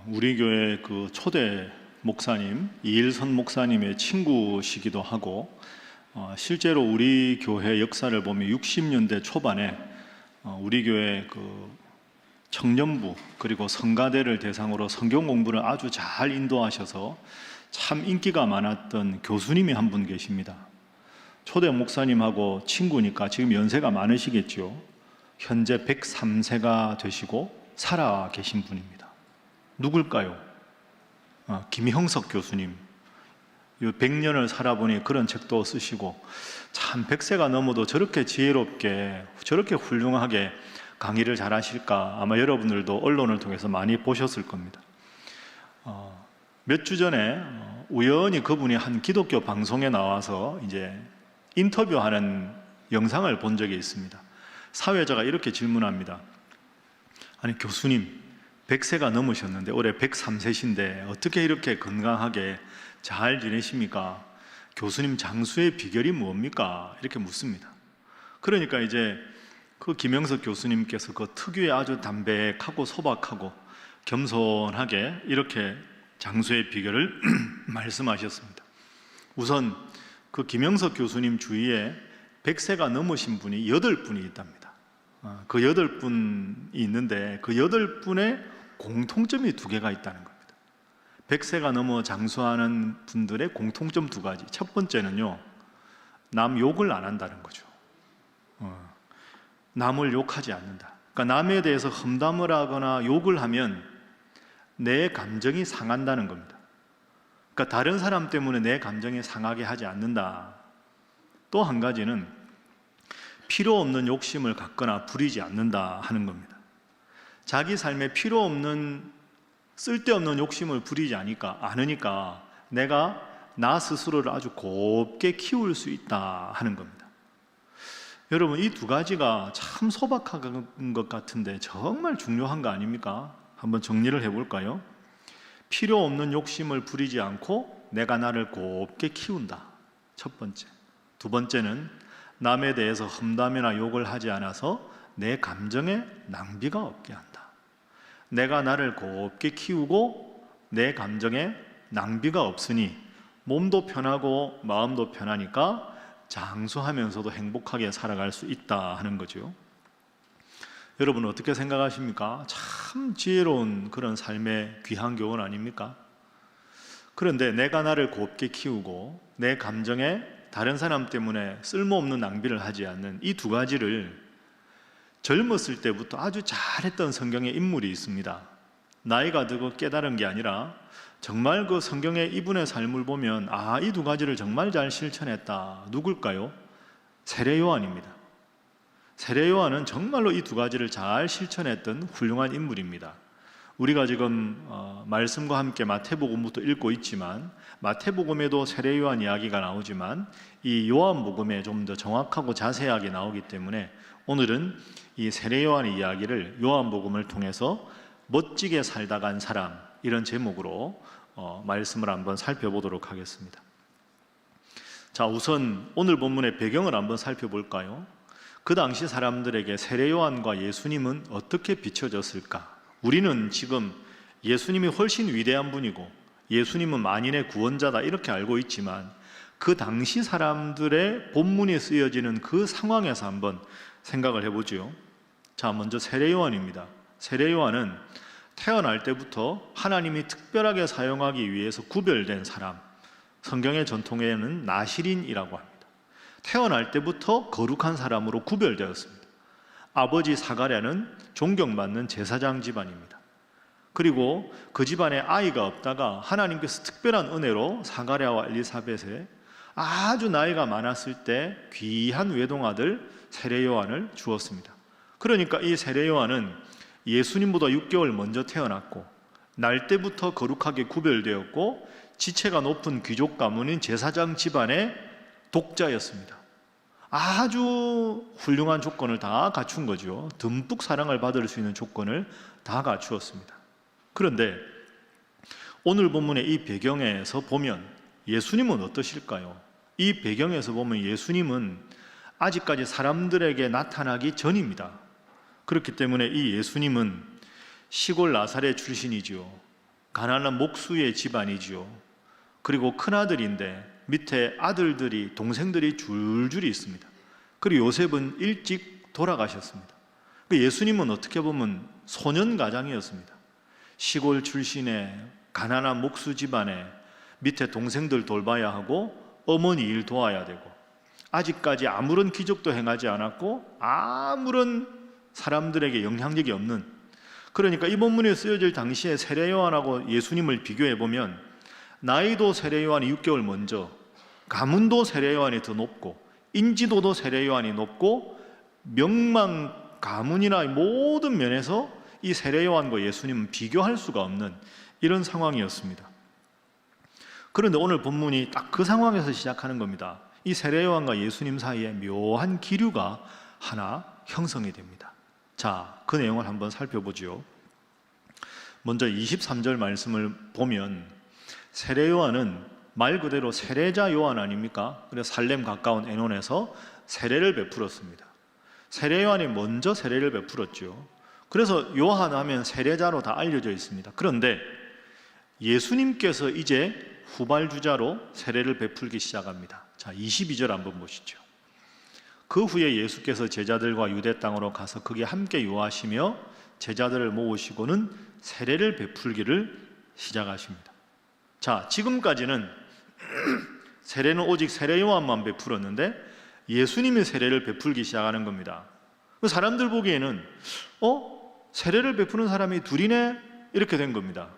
우리 교회 그 초대 목사님 이일선 목사님의 친구시기도 하고, 실제로 우리 교회 역사를 보면 60년대 초반에 우리 교회 그 청년부 그리고 성가대를 대상으로 성경 공부를 아주 잘 인도하셔서 참 인기가 많았던 교수님이 한 분 계십니다. 초대 목사님하고 친구니까 지금 연세가 많으시겠죠. 현재 103세가 되시고 살아 계신 분입니다. 누굴까요? 김형석 교수님. 100년을 살아보니 그런 책도 쓰시고, 참 100세가 넘어도 저렇게 지혜롭게 저렇게 훌륭하게 강의를 잘 하실까, 아마 여러분들도 언론을 통해서 많이 보셨을 겁니다. 몇 주 전에 우연히 그분이 한 기독교 방송에 나와서 이제 인터뷰하는 영상을 본 적이 있습니다. 사회자가 이렇게 질문합니다. 아니 교수님, 100세가 넘으셨는데 올해 103세신데 어떻게 이렇게 건강하게 잘 지내십니까? 교수님 장수의 비결이 뭡니까? 이렇게 묻습니다. 그러니까 이제 그 김영석 교수님께서 그 특유의 아주 담백하고 소박하고 겸손하게 이렇게 장수의 비결을 말씀하셨습니다. 우선 그 김영석 교수님 주위에 100세가 넘으신 분이 8분이 있답니다. 그 8분이 있는데 그 8분의 공통점이 2개가 있다는 겁니다. 100세가 넘어 장수하는 분들의 공통점 2가지. 첫 번째는요, 남 욕을 안 한다는 거죠. 남을 욕하지 않는다. 그러니까 남에 대해서 험담을 하거나 욕을 하면 내 감정이 상한다는 겁니다. 그러니까 다른 사람 때문에 내 감정이 상하게 하지 않는다. 또 한 가지는 필요 없는 욕심을 갖거나 부리지 않는다 하는 겁니다. 자기 삶에 필요 없는 쓸데없는 욕심을 부리지 않으니까 내가 나 스스로를 아주 곱게 키울 수 있다 하는 겁니다. 여러분, 이 2가지가 참 소박한 것 같은데 정말 중요한 거 아닙니까? 한번 정리를 해볼까요? 필요 없는 욕심을 부리지 않고 내가 나를 곱게 키운다, 첫 번째. 2번째는 남에 대해서 험담이나 욕을 하지 않아서 내 감정에 낭비가 없게 한다. 내가 나를 곱게 키우고 내 감정에 낭비가 없으니 몸도 편하고 마음도 편하니까 장수하면서도 행복하게 살아갈 수 있다 하는 거죠. 여러분 어떻게 생각하십니까? 참 지혜로운 그런 삶의 귀한 교훈 아닙니까? 그런데 내가 나를 곱게 키우고 내 감정에 다른 사람 때문에 쓸모없는 낭비를 하지 않는 이 2가지를 젊었을 때부터 아주 잘했던 성경의 인물이 있습니다. 나이가 들고 깨달은 게 아니라 정말 그 성경의 이분의 삶을 보면 이 2가지를 정말 잘 실천했다. 누굴까요? 세례 요한입니다. 세례 요한은 정말로 이 2가지를 잘 실천했던 훌륭한 인물입니다. 우리가 지금 말씀과 함께 마태복음부터 읽고 있지만 마태복음에도 세례 요한 이야기가 나오지만 이 요한복음에 좀 더 정확하고 자세하게 나오기 때문에 오늘은 이 세례 요한의 이야기를 요한복음을 통해서 멋지게 살다 간 사람, 이런 제목으로 말씀을 한번 살펴보도록 하겠습니다. 자, 우선 오늘 본문의 배경을 한번 살펴볼까요? 그 당시 사람들에게 세례 요한과 예수님은 어떻게 비춰졌을까? 우리는 지금 예수님이 훨씬 위대한 분이고 예수님은 만인의 구원자다 이렇게 알고 있지만 그 당시 사람들의 본문이 쓰여지는 그 상황에서 한번 생각을 해보죠. 자, 먼저 세례 요한입니다. 세례 요한은 태어날 때부터 하나님이 특별하게 사용하기 위해서 구별된 사람, 성경의 전통에는 나시린이라고 합니다. 태어날 때부터 거룩한 사람으로 구별되었습니다. 아버지 사가랴는 존경받는 제사장 집안입니다. 그리고 그 집안에 아이가 없다가 하나님께서 특별한 은혜로 사가랴와 엘리사벳에 아주 나이가 많았을 때 귀한 외동아들 세례 요한을 주었습니다. 그러니까 이 세례 요한은 예수님보다 6개월 먼저 태어났고 날 때부터 거룩하게 구별되었고 지체가 높은 귀족 가문인 제사장 집안의 독자였습니다. 아주 훌륭한 조건을 다 갖춘 거죠. 듬뿍 사랑을 받을 수 있는 조건을 다 갖추었습니다. 그런데 오늘 본문의 이 배경에서 보면 예수님은 어떠실까요? 이 배경에서 보면 예수님은 아직까지 사람들에게 나타나기 전입니다. 그렇기 때문에 이 예수님은 시골 나사렛 출신이죠. 가난한 목수의 집안이지요. 그리고 큰아들인데 밑에 아들들이, 동생들이 줄줄이 있습니다. 그리고 요셉은 일찍 돌아가셨습니다. 예수님은 어떻게 보면 소년 가장이었습니다. 시골 출신의 가난한 목수 집안에 밑에 동생들 돌봐야 하고 어머니 일 도와야 되고, 아직까지 아무런 기적도 행하지 않았고 아무런 사람들에게 영향력이 없는, 그러니까 이 본문에 쓰여질 당시에 세례 요한하고 예수님을 비교해 보면 나이도 세례 요한이 6개월 먼저, 가문도 세례 요한이 더 높고, 인지도도 세례 요한이 높고, 명망 가문이나 모든 면에서 이 세례 요한과 예수님은 비교할 수가 없는 이런 상황이었습니다. 그런데 오늘 본문이 딱 그 상황에서 시작하는 겁니다. 이 세례 요한과 예수님 사이에 묘한 기류가 하나 형성이 됩니다. 자, 그 내용을 한번 살펴보죠. 먼저 23절 말씀을 보면 세례 요한은 말 그대로 세례자 요한 아닙니까? 그래서 살렘 가까운 에논에서 세례를 베풀었습니다. 세례 요한이 먼저 세례를 베풀었죠. 그래서 요한 하면 세례자로 다 알려져 있습니다. 그런데 예수님께서 이제 후발주자로 세례를 베풀기 시작합니다. 자, 22절 한번 보시죠. 그 후에 예수께서 제자들과 유대 땅으로 가서 거기 함께 유하시며 제자들을 모으시고는 세례를 베풀기를 시작하십니다. 자, 지금까지는 세례는 오직 세례 요한만 베풀었는데 예수님이 세례를 베풀기 시작하는 겁니다. 사람들 보기에는 세례를 베푸는 사람이 둘이네? 이렇게 된 겁니다.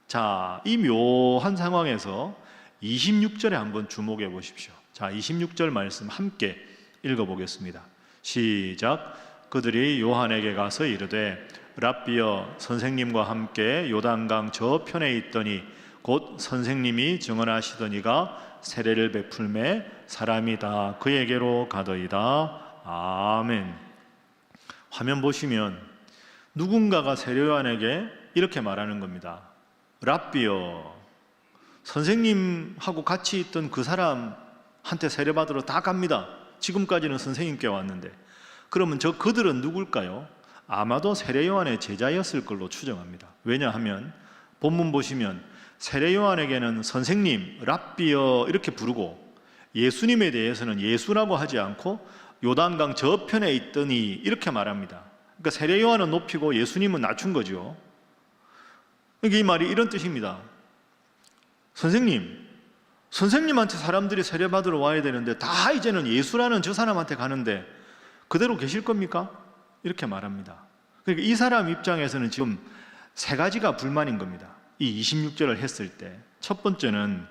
자, 이 묘한 상황에서 26절에 한번 주목해 보십시오. 자, 26절 말씀 함께 읽어보겠습니다. 시작. 그들이 요한에게 가서 이르되 랍비여, 선생님과 함께 요단강 저편에 있더니 곧 선생님이 증언하시더니가 세례를 베풀매 사람이 다 그에게로 가더이다. 아멘. 화면 보시면 누군가가 세례 요한에게 이렇게 말하는 겁니다. 랍비여, 선생님하고 같이 있던 그 사람한테 세례받으러 다 갑니다. 지금까지는 선생님께 왔는데. 그러면 그들은 누굴까요? 아마도 세례 요한의 제자였을 걸로 추정합니다. 왜냐하면 본문 보시면 세례 요한에게는 선생님, 랍비여 이렇게 부르고, 예수님에 대해서는 예수라고 하지 않고 요단강 저편에 있더니 이렇게 말합니다. 그러니까 세례 요한은 높이고 예수님은 낮춘 거죠. 이 말이 이런 뜻입니다. 선생님한테 사람들이 세례받으러 와야 되는데 다 이제는 예수라는 저 사람한테 가는데 그대로 계실 겁니까? 이렇게 말합니다. 그러니까 이 사람 입장에서는 지금 세 가지가 불만인 겁니다. 이 26절을 했을 때 첫 번째는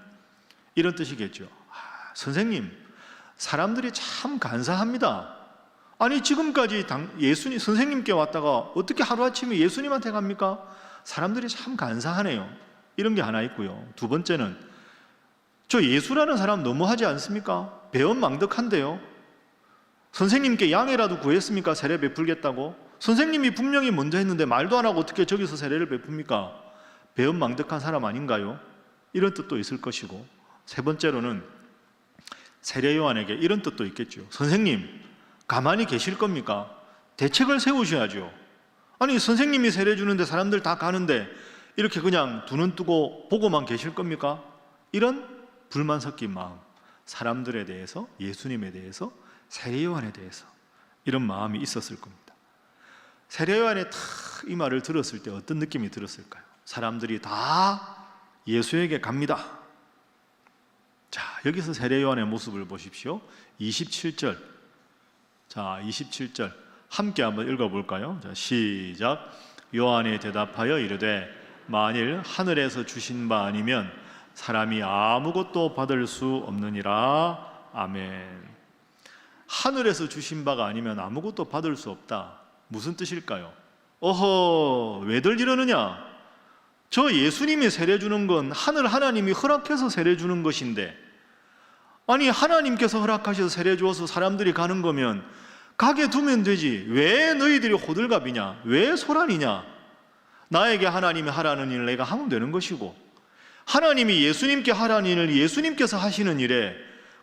이런 뜻이겠죠. 선생님, 사람들이 참 간사합니다. 아니 지금까지 예수님 선생님께 왔다가 어떻게 하루아침에 예수님한테 갑니까? 사람들이 참 간사하네요. 이런 게 하나 있고요. 두 번째는 저 예수라는 사람 너무하지 않습니까? 배은망덕한데요. 선생님께 양해라도 구했습니까? 세례 베풀겠다고? 선생님이 분명히 먼저 했는데 말도 안 하고 어떻게 저기서 세례를 베풉니까? 배은망덕한 사람 아닌가요? 이런 뜻도 있을 것이고, 세 번째로는 세례 요한에게 이런 뜻도 있겠죠. 선생님, 가만히 계실 겁니까? 대책을 세우셔야죠. 아니 선생님이 세례 주는데 사람들 다 가는데 이렇게 그냥 두 눈 뜨고 보고만 계실 겁니까? 이런 불만 섞인 마음, 사람들에 대해서, 예수님에 대해서, 세례 요한에 대해서 이런 마음이 있었을 겁니다. 세례 요한이 딱 이 말을 들었을 때 어떤 느낌이 들었을까요? 사람들이 다 예수에게 갑니다. 자, 여기서 세례 요한의 모습을 보십시오. 27절. 자, 27절 함께 한번 읽어볼까요? 자, 시작. 요한이 대답하여 이르되 만일 하늘에서 주신 바 아니면 사람이 아무것도 받을 수 없느니라. 아멘. 하늘에서 주신 바가 아니면 아무것도 받을 수 없다. 무슨 뜻일까요? 어허, 왜들 이러느냐? 저 예수님이 세례 주는 건 하늘 하나님이 허락해서 세례 주는 것인데, 아니 하나님께서 허락하셔서 세례 주어서 사람들이 가는 거면 가게 두면 되지. 왜 너희들이 호들갑이냐? 왜 소란이냐? 나에게 하나님이 하라는 일을 내가 하면 되는 것이고, 하나님이 예수님께 하라는 일을 예수님께서 하시는 일에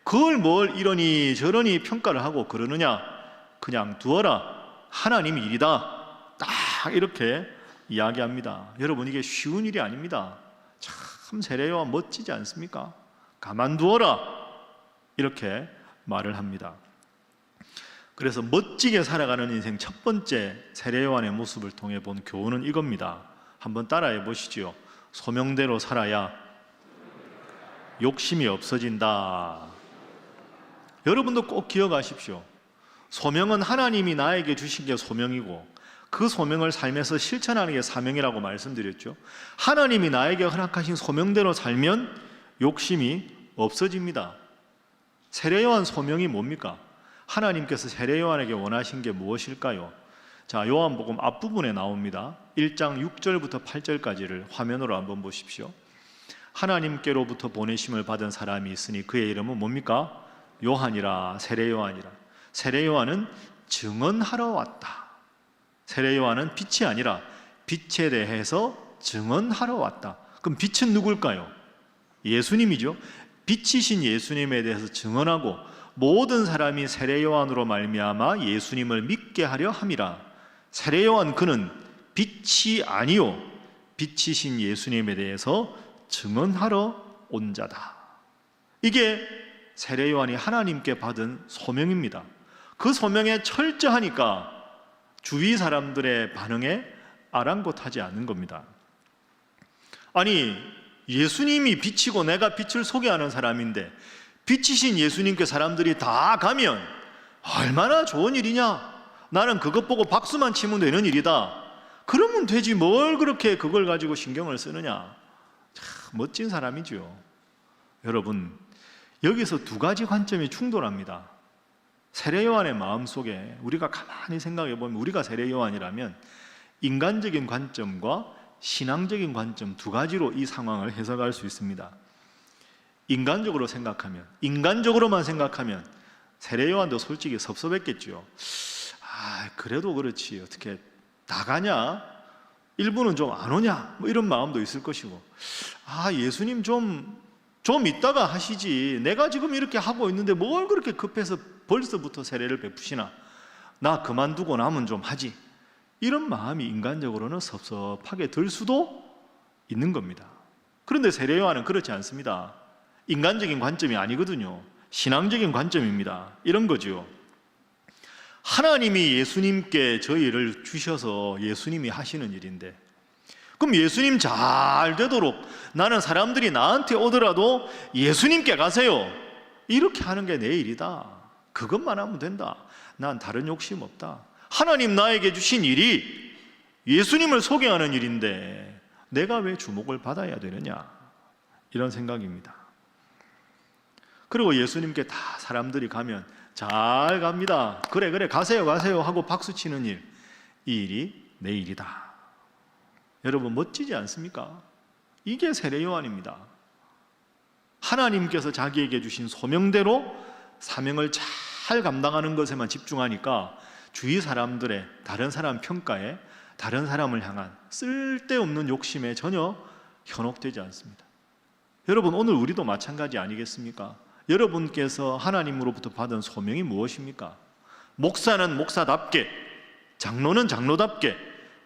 그걸 뭘 이러니 저러니 평가를 하고 그러느냐? 그냥 두어라. 하나님 일이다. 딱 이렇게 이야기합니다. 여러분, 이게 쉬운 일이 아닙니다. 참 세례요한 멋지지 않습니까? 가만두어라, 이렇게 말을 합니다. 그래서 멋지게 살아가는 인생 첫 번째 세례요한의 모습을 통해 본 교훈은 이겁니다. 한번 따라해 보시죠. 소명대로 살아야 욕심이 없어진다. 여러분도 꼭 기억하십시오. 소명은 하나님이 나에게 주신 게 소명이고, 그 소명을 삶에서 실천하는 게 사명이라고 말씀드렸죠. 하나님이 나에게 허락하신 소명대로 살면 욕심이 없어집니다. 세례요한 소명이 뭡니까? 하나님께서 세례요한에게 원하신 게 무엇일까요? 자, 요한복음 앞부분에 나옵니다. 1장 6절부터 8절까지를 화면으로 한번 보십시오. 하나님께로부터 보내심을 받은 사람이 있으니 그의 이름은 뭡니까? 요한이라, 세례요한이라. 세례요한은 증언하러 왔다. 세례요한은 빛이 아니라 빛에 대해서 증언하러 왔다. 그럼 빛은 누굴까요? 예수님이죠. 빛이신 예수님에 대해서 증언하고 모든 사람이 세례요한으로 말미암아 예수님을 믿게 하려 함이라. 세례요한 그는 빛이 아니요 빛이신 예수님에 대해서 증언하러 온 자다. 이게 세례요한이 하나님께 받은 소명입니다. 그 소명에 철저하니까 주위 사람들의 반응에 아랑곳하지 않는 겁니다. 아니, 예수님이 빛이고 내가 빛을 소개하는 사람인데 빛이신 예수님께 사람들이 다 가면 얼마나 좋은 일이냐? 나는 그것 보고 박수만 치면 되는 일이다. 그러면 되지 뭘 그렇게 그걸 가지고 신경을 쓰느냐? 참 멋진 사람이죠. 여러분, 여기서 두 가지 관점이 충돌합니다. 세례요한의 마음속에 우리가 가만히 생각해 보면, 우리가 세례요한이라면 인간적인 관점과 신앙적인 관점 두 가지로 이 상황을 해석할 수 있습니다. 인간적으로 생각하면, 인간적으로만 생각하면 세례요한도 솔직히 섭섭했겠죠. 그래도 그렇지 어떻게 나가냐? 일부는 좀 안 오냐? 뭐 이런 마음도 있을 것이고, 예수님 좀 이따가 하시지, 내가 지금 이렇게 하고 있는데 뭘 그렇게 급해서 벌써부터 세례를 베푸시나, 나 그만두고 나면 좀 하지, 이런 마음이 인간적으로는 섭섭하게 들 수도 있는 겁니다. 그런데 세례요한은 그렇지 않습니다. 인간적인 관점이 아니거든요. 신앙적인 관점입니다. 이런 거죠. 하나님이 예수님께 저희를 주셔서 예수님이 하시는 일인데, 그럼 예수님 잘 되도록 나는 사람들이 나한테 오더라도 예수님께 가세요, 이렇게 하는 게 내 일이다. 그것만 하면 된다. 난 다른 욕심 없다. 하나님 나에게 주신 일이 예수님을 소개하는 일인데 내가 왜 주목을 받아야 되느냐, 이런 생각입니다. 그리고 예수님께 다 사람들이 가면 잘 갑니다, 그래 가세요 하고 박수치는 일, 이 일이 내 일이다. 여러분, 멋지지 않습니까? 이게 세례요한입니다. 하나님께서 자기에게 주신 소명대로 사명을 잘 감당하는 것에만 집중하니까 주위 사람들의 다른 사람 평가에, 다른 사람을 향한 쓸데없는 욕심에 전혀 현혹되지 않습니다. 여러분, 오늘 우리도 마찬가지 아니겠습니까? 여러분께서 하나님으로부터 받은 소명이 무엇입니까? 목사는 목사답게, 장로는 장로답게,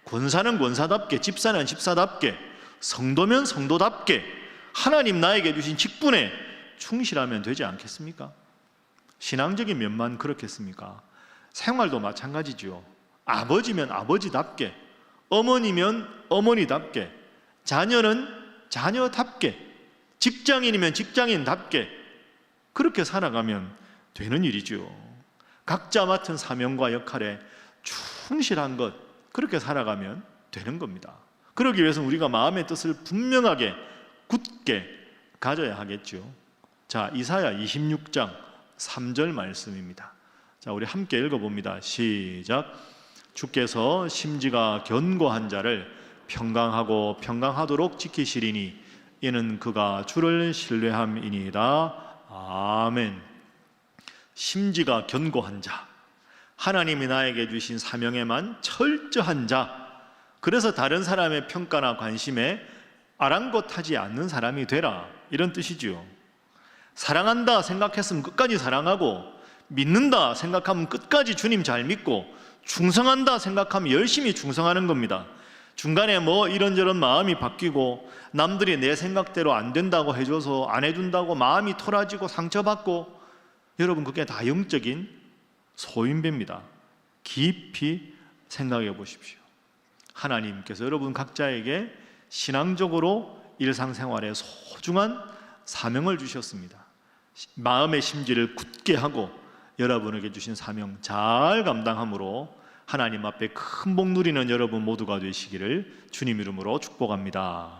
권사는 권사답게, 집사는 집사답게, 성도면 성도답게 하나님 나에게 주신 직분에 충실하면 되지 않겠습니까? 신앙적인 면만 그렇겠습니까? 생활도 마찬가지죠. 아버지면 아버지답게, 어머니면 어머니답게, 자녀는 자녀답게, 직장인이면 직장인답게 그렇게 살아가면 되는 일이죠. 각자 맡은 사명과 역할에 충실한 것, 그렇게 살아가면 되는 겁니다. 그러기 위해서는 우리가 마음의 뜻을 분명하게 굳게 가져야 하겠죠. 자, 이사야 26장 3절 말씀입니다. 자, 우리 함께 읽어봅니다. 시작. 주께서 심지가 견고한 자를 평강하고 평강하도록 지키시리니 이는 그가 주를 신뢰함이니이다. 아멘. 심지가 견고한 자, 하나님이 나에게 주신 사명에만 철저한 자, 그래서 다른 사람의 평가나 관심에 아랑곳하지 않는 사람이 되라, 이런 뜻이죠. 사랑한다 생각했으면 끝까지 사랑하고, 믿는다 생각하면 끝까지 주님 잘 믿고, 충성한다 생각하면 열심히 충성하는 겁니다. 중간에 뭐 이런저런 마음이 바뀌고 남들이 내 생각대로 안 된다고 해줘서 안 해준다고 마음이 토라지고 상처받고, 여러분 그게 다 영적인 소인배입니다. 깊이 생각해 보십시오. 하나님께서 여러분 각자에게 신앙적으로 일상생활에 소중한 사명을 주셨습니다. 마음의 심지를 굳게 하고 여러분에게 주신 사명 잘 감당함으로 하나님 앞에 큰 복 누리는 여러분 모두가 되시기를 주님 이름으로 축복합니다.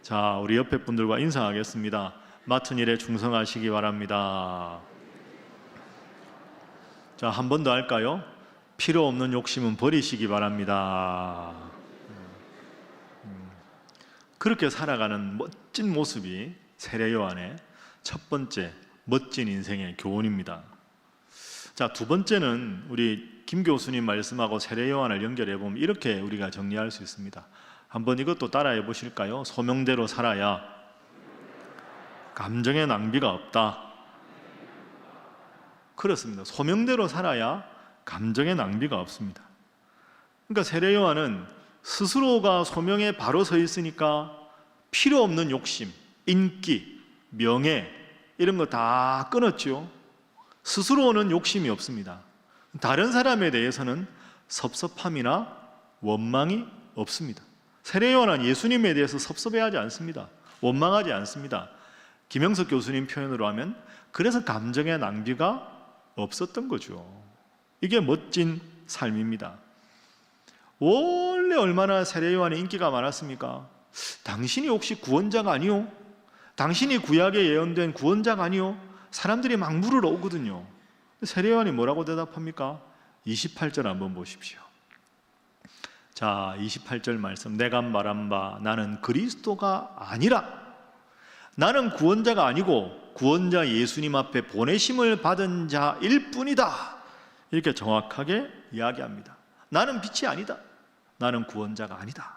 자, 우리 옆에 분들과 인사하겠습니다. 맡은 일에 충성하시기 바랍니다. 자, 한 번 더 할까요? 필요 없는 욕심은 버리시기 바랍니다. 그렇게 살아가는 멋진 모습이 세례 요한의 첫 번째 멋진 인생의 교훈입니다. 자, 두 번째는 우리 김 교수님 말씀하고 세례 요한을 연결해 보면 이렇게 우리가 정리할 수 있습니다. 한번 이것도 따라해 보실까요? 소명대로 살아야 감정의 낭비가 없다. 그렇습니다. 소명대로 살아야 감정의 낭비가 없습니다. 그러니까 세례 요한은 스스로가 소명에 바로 서 있으니까 필요 없는 욕심, 인기, 명예 이런 거 다 끊었죠. 스스로는 욕심이 없습니다. 다른 사람에 대해서는 섭섭함이나 원망이 없습니다. 세례 요한은 예수님에 대해서 섭섭해하지 않습니다. 원망하지 않습니다. 김영석 교수님 표현으로 하면 그래서 감정의 낭비가 없었던 거죠. 이게 멋진 삶입니다. 원래 얼마나 세례 요한의 인기가 많았습니까? 당신이 혹시 구원자가 아니오? 당신이 구약에 예언된 구원자가 아니오? 사람들이 막 물으러 오거든요. 세례 요한이 뭐라고 대답합니까? 28절 한번 보십시오. 자, 28절 말씀. 내가 말한 바 나는 그리스도가 아니라, 나는 구원자가 아니고 구원자 예수님 앞에 보내심을 받은 자일 뿐이다. 이렇게 정확하게 이야기합니다. 나는 빛이 아니다. 나는 구원자가 아니다.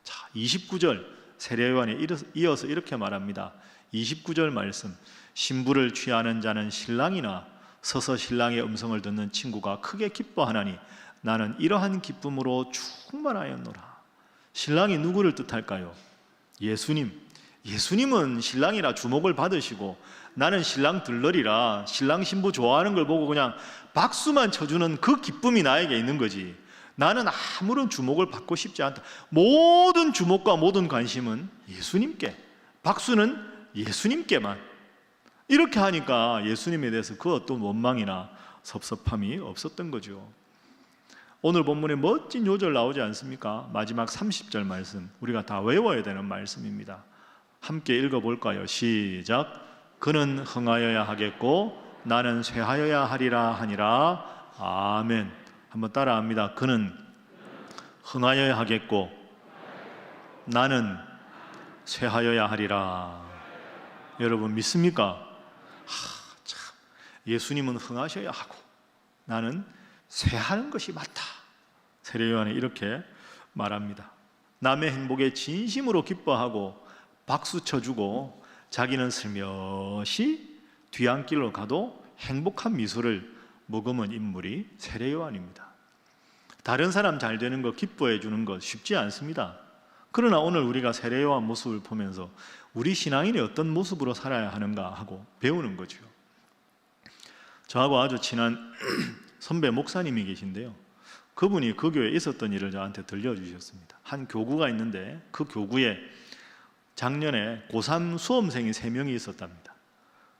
자, 29절 세례 요한에 이어서 이렇게 말합니다. 29절 말씀. 신부를 취하는 자는 신랑이나 서서 신랑의 음성을 듣는 친구가 크게 기뻐하나니 나는 이러한 기쁨으로 충만하였노라. 신랑이 누구를 뜻할까요? 예수님. 예수님은 신랑이라 주목을 받으시고 나는 신랑 들러리라 신랑 신부 좋아하는 걸 보고 그냥 박수만 쳐주는 그 기쁨이 나에게 있는 거지. 나는 아무런 주목을 받고 싶지 않다. 모든 주목과 모든 관심은 예수님께, 박수는 예수님께만. 이렇게 하니까 예수님에 대해서 그 어떤 원망이나 섭섭함이 없었던 거죠. 오늘 본문에 멋진 요절 나오지 않습니까? 마지막 30절 말씀, 우리가 다 외워야 되는 말씀입니다. 함께 읽어볼까요? 시작. 그는 흥하여야 하겠고 나는 쇠하여야 하리라 하니라. 아멘. 한번 따라합니다. 그는 흥하여야 하겠고 나는 쇠하여야 하리라. 여러분 믿습니까? 참, 예수님은 흥하셔야 하고 나는 쇠하는 것이 맞다. 세례 요한이 이렇게 말합니다. 남의 행복에 진심으로 기뻐하고 박수 쳐주고 자기는 슬며시 뒤안길로 가도 행복한 미소를 머금은 인물이 세례 요한입니다. 다른 사람 잘 되는 거 기뻐해 주는 거 쉽지 않습니다. 그러나 오늘 우리가 세례 요한 모습을 보면서 우리 신앙인이 어떤 모습으로 살아야 하는가 하고 배우는 거죠. 저하고 아주 친한 선배 목사님이 계신데요. 그분이 그 교회에 있었던 일을 저한테 들려주셨습니다. 한 교구가 있는데 그 교구에 작년에 고3 수험생이 3명이 있었답니다.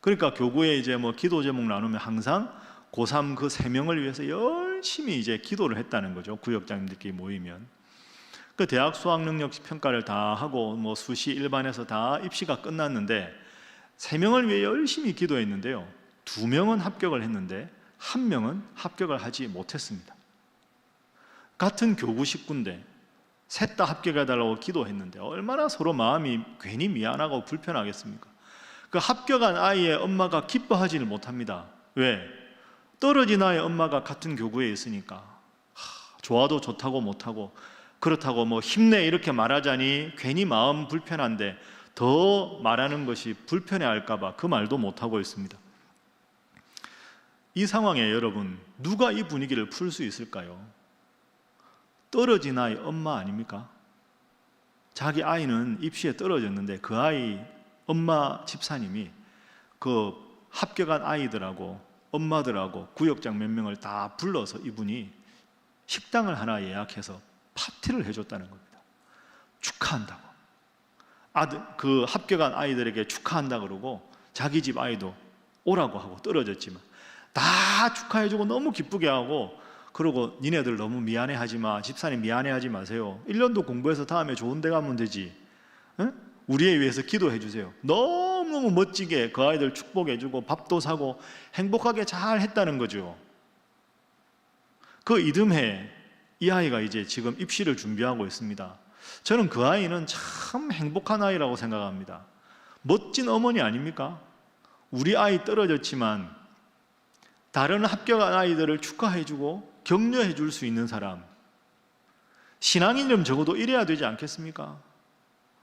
그러니까 교구에 이제 뭐 기도 제목 나누면 항상 고3 그 3명을 위해서 열심히 이제 기도를 했다는 거죠. 구역장님들끼리 모이면. 그 대학 수학 능력 평가를 다 하고 뭐 수시 일반에서 다 입시가 끝났는데 3명을 위해 열심히 기도했는데요. 2명은 합격을 했는데 1명은 합격을 하지 못했습니다. 같은 교구 식구인데 셋 다 합격해달라고 기도했는데 얼마나 서로 마음이 괜히 미안하고 불편하겠습니까? 그 합격한 아이의 엄마가 기뻐하지를 못합니다. 왜? 떨어진 아이의 엄마가 같은 교구에 있으니까 좋아도 좋다고 못하고 그렇다고 뭐 힘내 이렇게 말하자니 괜히 마음 불편한데 더 말하는 것이 불편해할까 봐 그 말도 못하고 있습니다. 이 상황에 여러분 누가 이 분위기를 풀 수 있을까요? 떨어진 아이 엄마 아닙니까? 자기 아이는 입시에 떨어졌는데 그 아이 엄마 집사님이 그 합격한 아이들하고 엄마들하고 구역장 몇 명을 다 불러서 이분이 식당을 하나 예약해서 파티를 해줬다는 겁니다. 축하한다고. 그 합격한 아이들에게 축하한다 그러고 자기 집 아이도 오라고 하고 떨어졌지만 다 축하해주고 너무 기쁘게 하고, 그러고 니네들 너무 미안해하지 마, 집사님 미안해하지 마세요, 1년도 공부해서 다음에 좋은 데 가면 되지, 응? 우리에 위해서 기도해 주세요. 너무너무 멋지게 그 아이들 축복해주고 밥도 사고 행복하게 잘 했다는 거죠. 그 이듬해 이 아이가 이제 지금 입시를 준비하고 있습니다. 저는 그 아이는 참 행복한 아이라고 생각합니다. 멋진 어머니 아닙니까? 우리 아이 떨어졌지만 다른 합격한 아이들을 축하해주고 격려해줄 수 있는 사람, 신앙인이면 적어도 이래야 되지 않겠습니까?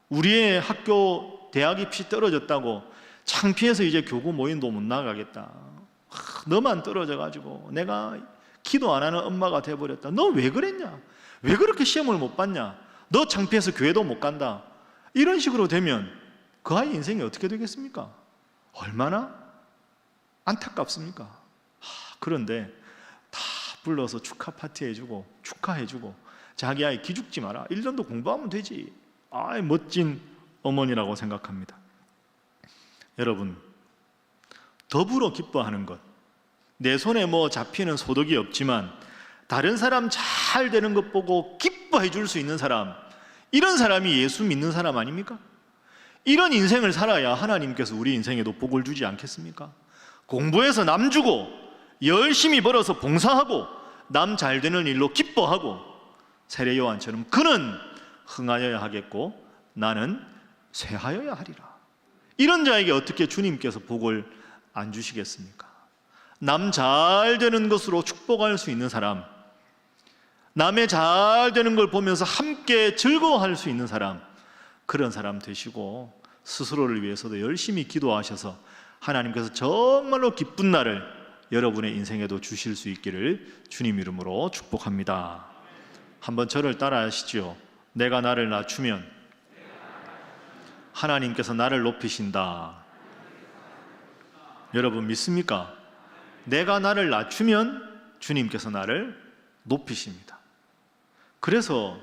우리의 학교 대학 입시 떨어졌다고 창피해서 이제 교구 모임도 못 나가겠다, 너만 떨어져가지고 내가 기도 안 하는 엄마가 돼버렸다, 너 왜 그랬냐, 왜 그렇게 시험을 못 봤냐, 너 창피해서 교회도 못 간다, 이런 식으로 되면 그 아이 인생이 어떻게 되겠습니까? 얼마나 안타깝습니까? 그런데 다 불러서 축하 파티 해주고 축하해주고 자기 아이 기죽지 마라, 1년도 공부하면 되지. 멋진 어머니라고 생각합니다. 여러분, 더불어 기뻐하는 것, 내 손에 뭐 잡히는 소득이 없지만 다른 사람 잘 되는 것 보고 기뻐해 줄 수 있는 사람, 이런 사람이 예수 믿는 사람 아닙니까? 이런 인생을 살아야 하나님께서 우리 인생에도 복을 주지 않겠습니까? 공부해서 남 주고 열심히 벌어서 봉사하고 남 잘 되는 일로 기뻐하고 세례 요한처럼 그는 흥하여야 하겠고 나는 쇠하여야 하리라, 이런 자에게 어떻게 주님께서 복을 안 주시겠습니까? 남 잘 되는 것으로 축복할 수 있는 사람, 남의 잘 되는 걸 보면서 함께 즐거워할 수 있는 사람, 그런 사람 되시고 스스로를 위해서도 열심히 기도하셔서 하나님께서 정말로 기쁜 날을 여러분의 인생에도 주실 수 있기를 주님 이름으로 축복합니다. 한번 저를 따라 하시죠. 내가 나를 낮추면 하나님께서 나를 높이신다. 여러분 믿습니까? 내가 나를 낮추면 주님께서 나를 높이십니다. 그래서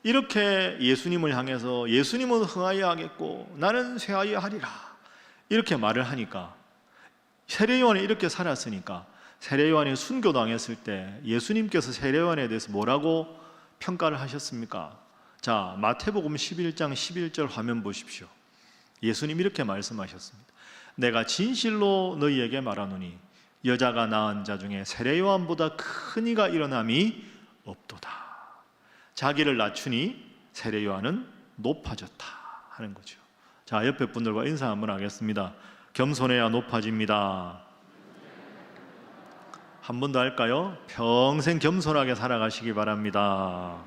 이렇게 예수님을 향해서 예수님은 흥하여 하겠고 나는 쇠하여 하리라, 이렇게 말을 하니까, 세례요한이 이렇게 살았으니까 세례요한이 순교당했을 때 예수님께서 세례요한에 대해서 뭐라고 평가를 하셨습니까? 자, 마태복음 11장 11절 화면 보십시오. 예수님 이렇게 말씀하셨습니다. 내가 진실로 너희에게 말하노니 여자가 낳은 자 중에 세례요한보다 큰 이가 일어남이 없도다. 자기를 낮추니 세례요한은 높아졌다 하는 거죠. 자, 옆에 분들과 인사 한번 하겠습니다. 겸손해야 높아집니다. 한 번 더 할까요? 평생 겸손하게 살아가시기 바랍니다.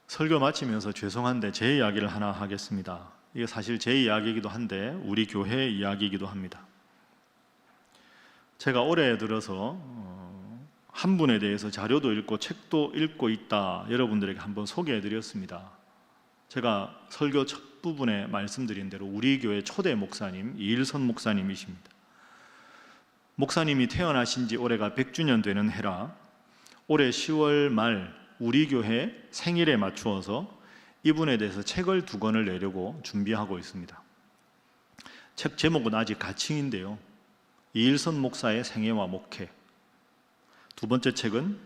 설교 마치면서 죄송한데 제 이야기를 하나 하겠습니다. 이게 사실 제 이야기이기도 한데 우리 교회의 이야기이기도 합니다. 제가 올해 들어서 한 분에 대해서 자료도 읽고 책도 읽고 있다 여러분들에게 한번 소개해 드렸습니다. 제가 설교 첫 부분에 말씀드린 대로 우리 교회 초대 목사님 이일선 목사님이십니다. 목사님이 태어나신 지 올해가 100주년 되는 해라 올해 10월 말 우리 교회 생일에 맞추어서 이분에 대해서 책을 2권을 내려고 준비하고 있습니다. 책 제목은 아직 가칭인데요, 이일선 목사의 생애와 목회. 두 번째 책은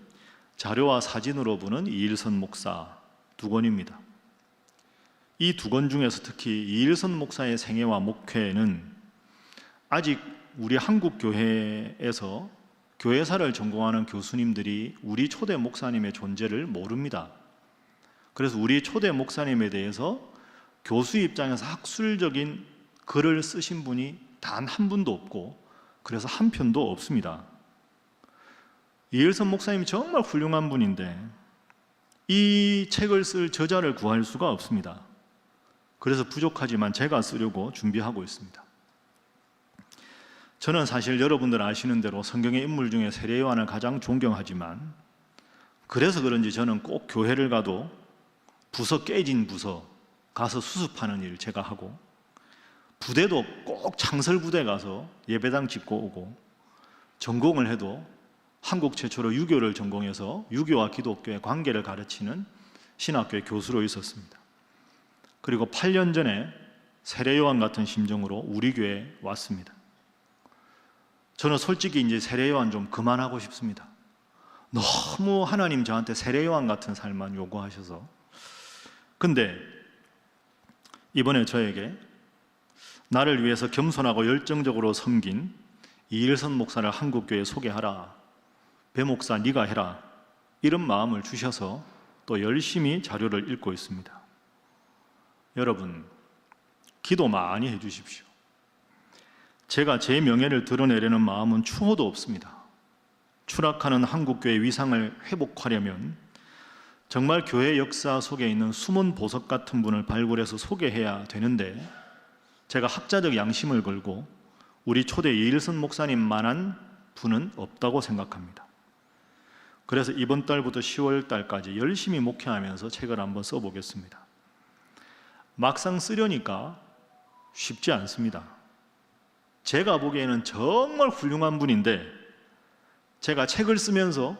자료와 사진으로 보는 이일선 목사, 2권입니다. 이 2권 중에서 특히 이일선 목사의 생애와 목회는 아직 우리 한국 교회에서 교회사를 전공하는 교수님들이 우리 초대 목사님의 존재를 모릅니다. 그래서 우리 초대 목사님에 대해서 교수 입장에서 학술적인 글을 쓰신 분이 단 한 분도 없고 그래서 한 편도 없습니다. 이일선 목사님이 정말 훌륭한 분인데 이 책을 쓸 저자를 구할 수가 없습니다. 그래서 부족하지만 제가 쓰려고 준비하고 있습니다. 저는 사실 여러분들 아시는 대로 성경의 인물 중에 세례요한을 가장 존경하지만 그래서 그런지 저는 꼭 교회를 가도 깨진 부서 가서 수습하는 일 제가 하고, 부대도 꼭 창설부대 가서 예배당 짓고 오고, 전공을 해도 한국 최초로 유교를 전공해서 유교와 기독교의 관계를 가르치는 신학교의 교수로 있었습니다. 그리고 8년 전에 세례요한 같은 심정으로 우리 교회에 왔습니다. 저는 솔직히 이제 세례요한 좀 그만하고 싶습니다. 너무 하나님 저한테 세례요한 같은 삶만 요구하셔서. 근데 이번에 저에게 나를 위해서 겸손하고 열정적으로 섬긴 이일선 목사를 한국교회에 소개하라, 배 목사 네가 해라, 이런 마음을 주셔서 또 열심히 자료를 읽고 있습니다. 여러분, 기도 많이 해주십시오. 제가 제 명예를 드러내려는 마음은 추호도 없습니다. 추락하는 한국교회의 위상을 회복하려면 정말 교회 역사 속에 있는 숨은 보석 같은 분을 발굴해서 소개해야 되는데, 제가 학자적 양심을 걸고 우리 초대 이일선 목사님만한 분은 없다고 생각합니다. 그래서 이번 달부터 10월 달까지 열심히 목회하면서 책을 한번 써보겠습니다. 막상 쓰려니까 쉽지 않습니다. 제가 보기에는 정말 훌륭한 분인데, 제가 책을 쓰면서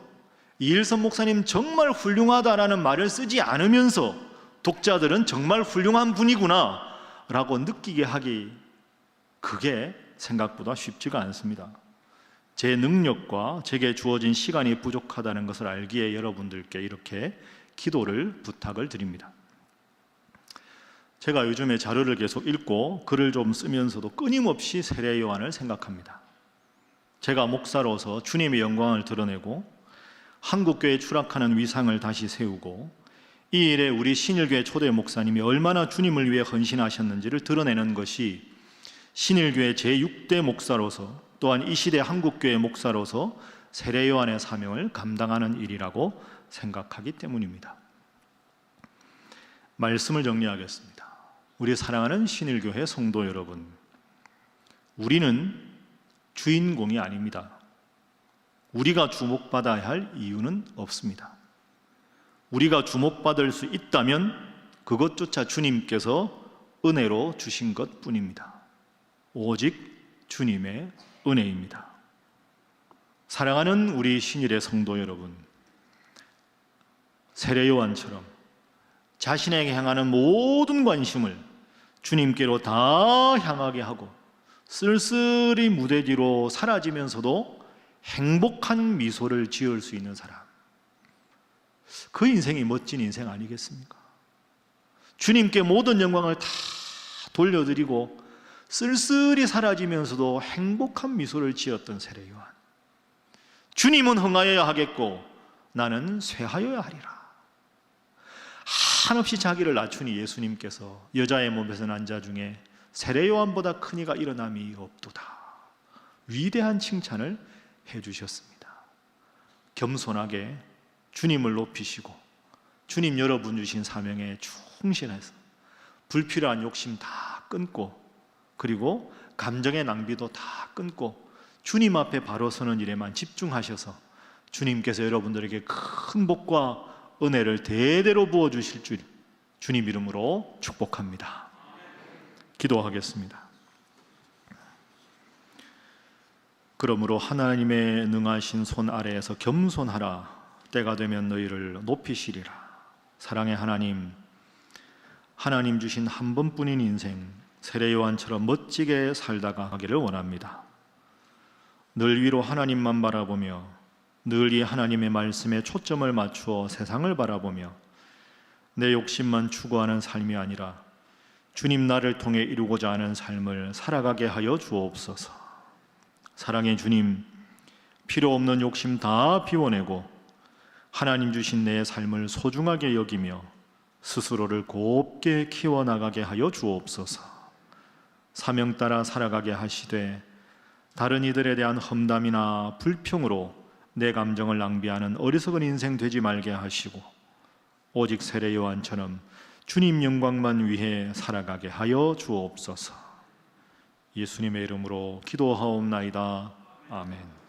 이일선 목사님 정말 훌륭하다라는 말을 쓰지 않으면서 독자들은 정말 훌륭한 분이구나 라고 느끼게 하기, 그게 생각보다 쉽지가 않습니다. 제 능력과 제게 주어진 시간이 부족하다는 것을 알기에 여러분들께 이렇게 기도를 부탁을 드립니다. 제가 요즘에 자료를 계속 읽고 글을 좀 쓰면서도 끊임없이 세례 요한을 생각합니다. 제가 목사로서 주님의 영광을 드러내고 한국교회 추락하는 위상을 다시 세우고, 이 일에 우리 신일교회 초대 목사님이 얼마나 주님을 위해 헌신하셨는지를 드러내는 것이 신일교회 제6대 목사로서, 또한 이 시대 한국교회 목사로서 세례 요한의 사명을 감당하는 일이라고 생각하기 때문입니다. 말씀을 정리하겠습니다. 우리 사랑하는 신일교회 성도 여러분, 우리는 주인공이 아닙니다. 우리가 주목받아야 할 이유는 없습니다. 우리가 주목받을 수 있다면 그것조차 주님께서 은혜로 주신 것뿐입니다. 오직 주님의 은혜입니다. 사랑하는 우리 신일의 성도 여러분, 세례 요한처럼 자신에게 향하는 모든 관심을 주님께로 다 향하게 하고 쓸쓸히 무대 뒤로 사라지면서도 행복한 미소를 지을 수 있는 사람, 그 인생이 멋진 인생 아니겠습니까? 주님께 모든 영광을 다 돌려드리고 쓸쓸히 사라지면서도 행복한 미소를 지었던 세례 요한. 주님은 흥하여야 하겠고 나는 쇠하여야 하리라. 한없이 자기를 낮추니 예수님께서 여자의 몸에서 난 자 중에 세례 요한보다 큰 이가 일어남이 없도다. 위대한 칭찬을 해주셨습니다. 겸손하게 주님을 높이시고 주님 여러분 주신 사명에 충실해서 불필요한 욕심 다 끊고, 그리고 감정의 낭비도 다 끊고 주님 앞에 바로 서는 일에만 집중하셔서 주님께서 여러분들에게 큰 복과 은혜를 대대로 부어주실 줄 주님 이름으로 축복합니다. 기도하겠습니다. 그러므로 하나님의 능하신 손 아래에서 겸손하라. 때가 되면 너희를 높이시리라. 사랑의 하나님, 하나님 주신 한 번뿐인 인생 세례 요한처럼 멋지게 살다가 가기를 원합니다. 늘 위로 하나님만 바라보며 늘 이 하나님의 말씀에 초점을 맞추어 세상을 바라보며 내 욕심만 추구하는 삶이 아니라 주님 나를 통해 이루고자 하는 삶을 살아가게 하여 주옵소서. 사랑의 주님, 필요 없는 욕심 다 비워내고 하나님 주신 내 삶을 소중하게 여기며 스스로를 곱게 키워나가게 하여 주옵소서. 사명 따라 살아가게 하시되 다른 이들에 대한 험담이나 불평으로 내 감정을 낭비하는 어리석은 인생 되지 말게 하시고 오직 세례 요한처럼 주님 영광만 위해 살아가게 하여 주옵소서. 예수님의 이름으로 기도하옵나이다. 아멘.